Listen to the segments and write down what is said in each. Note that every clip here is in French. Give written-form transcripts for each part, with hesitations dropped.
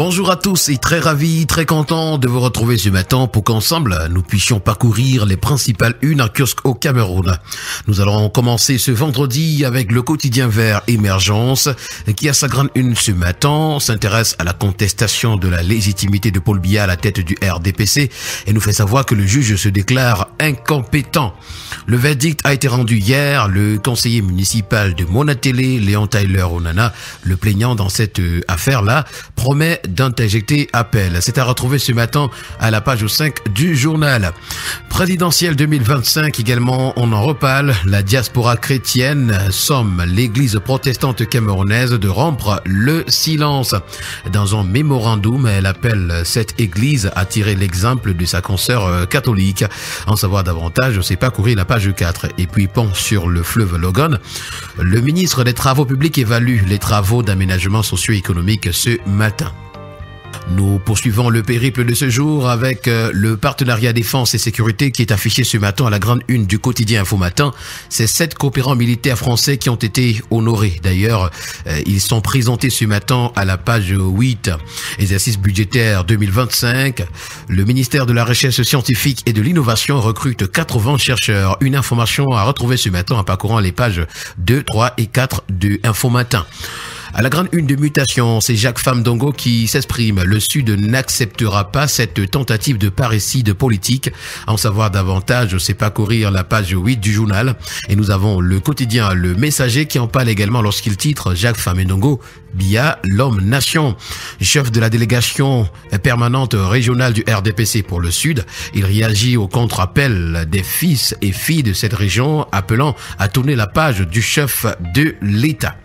Bonjour à tous et très ravi, très content de vous retrouver ce matin pour qu'ensemble nous puissions parcourir les principales unes en kiosque au Cameroun. Nous allons commencer ce vendredi avec le quotidien vert Émergence qui a sa grande une ce matin, s'intéresse à la contestation de la légitimité de Paul Biya à la tête du RDPC et nous fait savoir que le juge se déclare incompétent. Le verdict a été rendu hier. Le conseiller municipal de Monatélé, Léon Tyler Onana, le plaignant dans cette affaire-là, promet d'interjecter appel. C'est à retrouver ce matin à la page 5 du journal. Présidentielle 2025 également, on en reparle. La diaspora chrétienne somme l'église protestante camerounaise de rompre le silence. Dans un mémorandum, elle appelle cette église à tirer l'exemple de sa consoeur catholique. En savoir davantage, c'est parcourir la page 4. Et puis, pont sur le fleuve Logan, le ministre des Travaux publics évalue les travaux d'aménagement socio-économique ce matin. Nous poursuivons le périple de ce jour avec le partenariat défense et sécurité qui est affiché ce matin à la grande une du quotidien Info Matin. C'est 7 coopérants militaires français qui ont été honorés. D'ailleurs, ils sont présentés ce matin à la page 8. Exercice budgétaire 2025. Le ministère de la Recherche scientifique et de l'innovation recrute 80 chercheurs. Une information à retrouver ce matin en parcourant les pages 2, 3 et 4 de Info Matin. À la grande une de mutation, c'est Jacques Famdongo qui s'exprime. Le Sud n'acceptera pas cette tentative de parricide politique. En savoir davantage, c'est parcourir la page 8 du journal. Et nous avons le quotidien Le Messager qui en parle également lorsqu'il titre Jacques Famdongo, Biya, l'homme nation. Chef de la délégation permanente régionale du RDPC pour le Sud, il réagit au contre-appel des fils et filles de cette région, appelant à tourner la page du chef de l'État.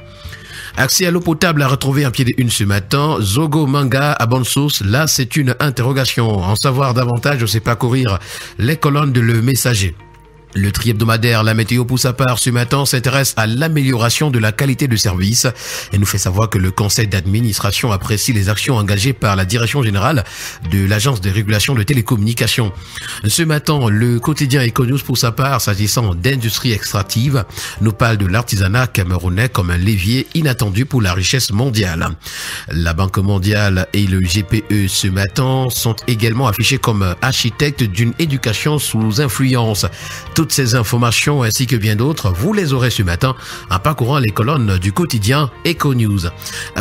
Accès à l'eau potable à retrouver un pied de une ce matin. Zogo Manga à bonne source. Là, c'est une interrogation. En savoir davantage, c'est parcourir les colonnes de Le Messager. Le tri-hebdomadaire La Météo pour sa part ce matin s'intéresse à l'amélioration de la qualité de service et nous fait savoir que le conseil d'administration apprécie les actions engagées par la direction générale de l'agence de régulation de télécommunications. Ce matin, le quotidien Econews pour sa part, s'agissant d'industrie extractive, nous parle de l'artisanat camerounais comme un levier inattendu pour la richesse mondiale. La Banque mondiale et le GPE ce matin sont également affichés comme architectes d'une éducation sous influence. Toutes ces informations ainsi que bien d'autres, vous les aurez ce matin en parcourant les colonnes du quotidien Econews.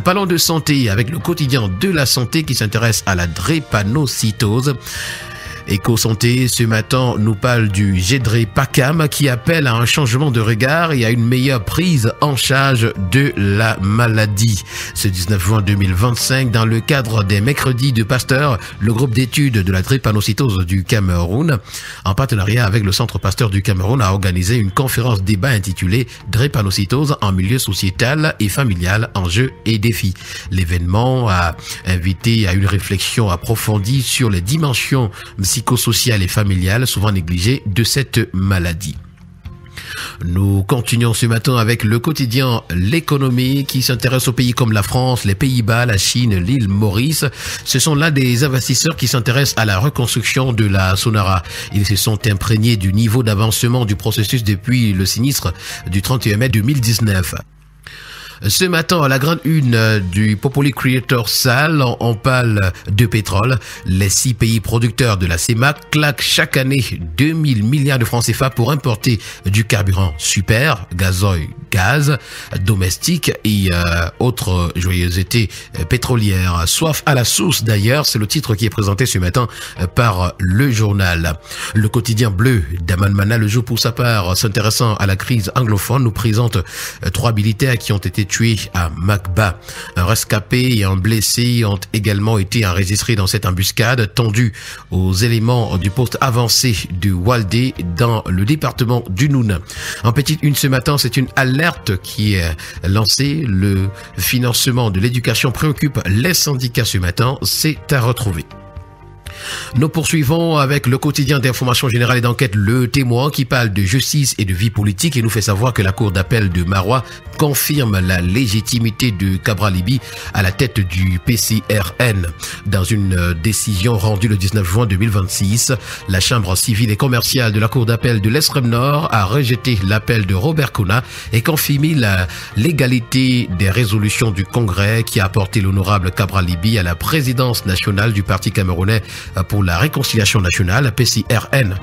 Parlons de santé avec le quotidien de la santé qui s'intéresse à la drépanocytose. Éco-santé, ce matin, nous parle du Gédré-Pacam qui appelle à un changement de regard et à une meilleure prise en charge de la maladie. Ce 19 juin 2025, dans le cadre des mercredis de Pasteur, le groupe d'études de la drépanocytose du Cameroun, en partenariat avec le Centre Pasteur du Cameroun, a organisé une conférence débat intitulée Drépanocytose en milieu sociétal et familial, enjeux et défis. L'événement a invité à une réflexion approfondie sur les dimensions psychosociale et familiale souvent négligée de cette maladie. Nous continuons ce matin avec le quotidien L'économie qui s'intéresse aux pays comme la France, les Pays-Bas, la Chine, l'île Maurice. Ce sont là des investisseurs qui s'intéressent à la reconstruction de la Sonara. Ils se sont imprégnés du niveau d'avancement du processus depuis le sinistre du 31 mai 2019. Ce matin, à la grande une du Populi Creator Salle, on parle de pétrole. Les 6 pays producteurs de la CEMAC claquent chaque année 2000 milliards de francs CFA pour importer du carburant super, gazoil, gaz, domestique et autres joyeusetés pétrolières. Soif à la source d'ailleurs, c'est le titre qui est présenté ce matin par le journal. Le quotidien bleu d'Aman Mana, le jour pour sa part, s'intéressant à la crise anglophone, nous présente 3 militaires qui ont été tués à Makba. Un rescapé et un blessé ont également été enregistrés dans cette embuscade tendue aux éléments du poste avancé de Waldé dans le département du Noun. En petite une ce matin, c'est une alerte qui est lancée. Le financement de l'éducation préoccupe les syndicats ce matin. C'est à retrouver. Nous poursuivons avec le quotidien d'information générale et d'enquête Le Témoin qui parle de justice et de vie politique et nous fait savoir que la cour d'appel de Marois confirme la légitimité de Cabral Libby à la tête du PCRN. Dans une décision rendue le 19 juin 2026, la chambre civile et commerciale de la cour d'appel de l'Extrême Nord a rejeté l'appel de Robert Kouna et confirmé la légalité des résolutions du Congrès qui a porté l'honorable Cabral Libby à la présidence nationale du Parti camerounais pour la réconciliation nationale, PCRN.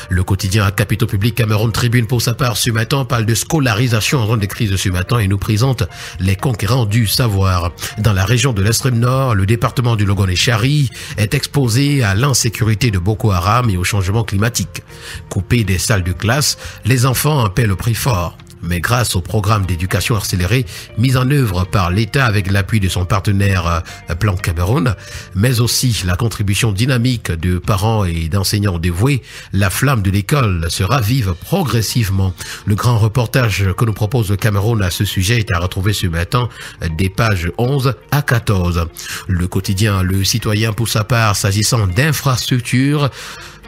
Le quotidien à capitaux publics Cameroun Tribune pour sa part ce matin parle de scolarisation en zone de crise ce matin et nous présente les conquérants du savoir. Dans la région de l'Extrême Nord, le département du Logone-Chari est exposé à l'insécurité de Boko Haram et au changement climatique. Coupés des salles de classe, les enfants en paient le prix fort. Mais grâce au programme d'éducation accélérée mis en œuvre par l'État avec l'appui de son partenaire Plan Cameroun, mais aussi la contribution dynamique de parents et d'enseignants dévoués, la flamme de l'école se ravive progressivement. Le grand reportage que nous propose le Cameroun à ce sujet est à retrouver ce matin des pages 11 à 14. Le quotidien Le Citoyen pour sa part, s'agissant d'infrastructures,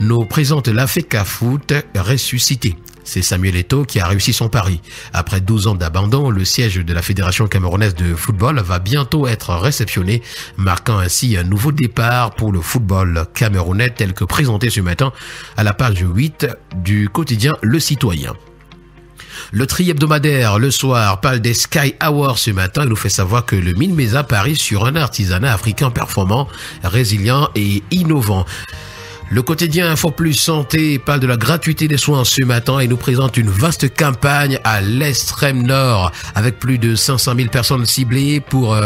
nous présente l'Africa Foot ressuscité. C'est Samuel Eto'o qui a réussi son pari. Après 12 ans d'abandon, le siège de la Fédération camerounaise de football va bientôt être réceptionné, marquant ainsi un nouveau départ pour le football camerounais tel que présenté ce matin à la page 8 du quotidien Le Citoyen. Le tri hebdomadaire, le soir, parle des Sky Awards ce matin et nous fait savoir que le Minmesa parie sur un artisanat africain performant, résilient et innovant. Le quotidien Info Plus Santé parle de la gratuité des soins ce matin et nous présente une vaste campagne à l'extrême nord avec plus de 500 000 personnes ciblées pour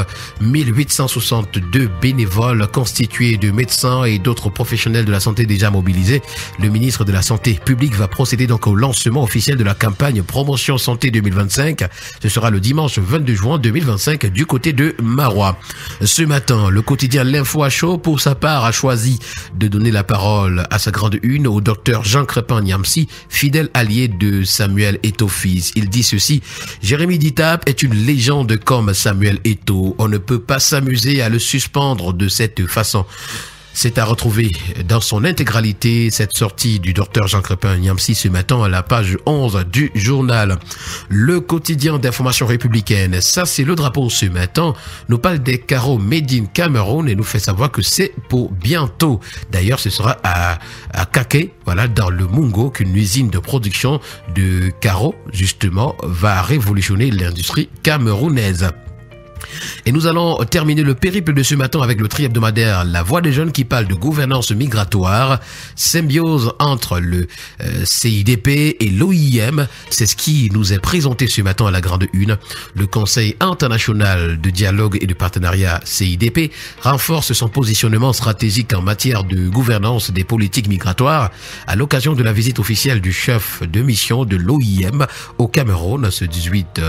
1862 bénévoles constitués de médecins et d'autres professionnels de la santé déjà mobilisés. Le ministre de la Santé publique va procéder donc au lancement officiel de la campagne Promotion Santé 2025. Ce sera le dimanche 22 juin 2025 du côté de Marois. Ce matin, le quotidien L'Info à chaud pour sa part a choisi de donner la parole à sa grande une au docteur Jean Crépin Niamsi, fidèle allié de Samuel Eto'o fils. Il dit ceci: Jérémy Ditap est une légende comme Samuel Eto'o. On ne peut pas s'amuser à le suspendre de cette façon. C'est à retrouver dans son intégralité cette sortie du docteur Jean Crépin Niamsi ce matin à la page 11 du journal. Le quotidien d'information républicaine, ça c'est le drapeau ce matin, nous parle des carreaux Made in Cameroun et nous fait savoir que c'est pour bientôt. D'ailleurs ce sera à Kaké, voilà, dans le Mungo, qu'une usine de production de carreaux justement va révolutionner l'industrie camerounaise. Et nous allons terminer le périple de ce matin avec le tri hebdomadaire La Voix des Jeunes qui parle de gouvernance migratoire, symbiose entre le CIDP et l'OIM. C'est ce qui nous est présenté ce matin à la grande une. Le Conseil international de dialogue et de partenariat CIDP renforce son positionnement stratégique en matière de gouvernance des politiques migratoires à l'occasion de la visite officielle du chef de mission de l'OIM au Cameroun ce 18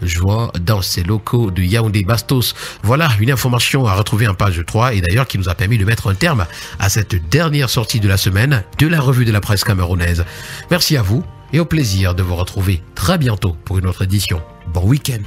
juin dans ses locaux de Yaoundé-Bastos. Voilà une information à retrouver en page 3 et d'ailleurs qui nous a permis de mettre un terme à cette dernière sortie de la semaine de la revue de la presse camerounaise. Merci à vous et au plaisir de vous retrouver très bientôt pour une autre édition. Bon week-end.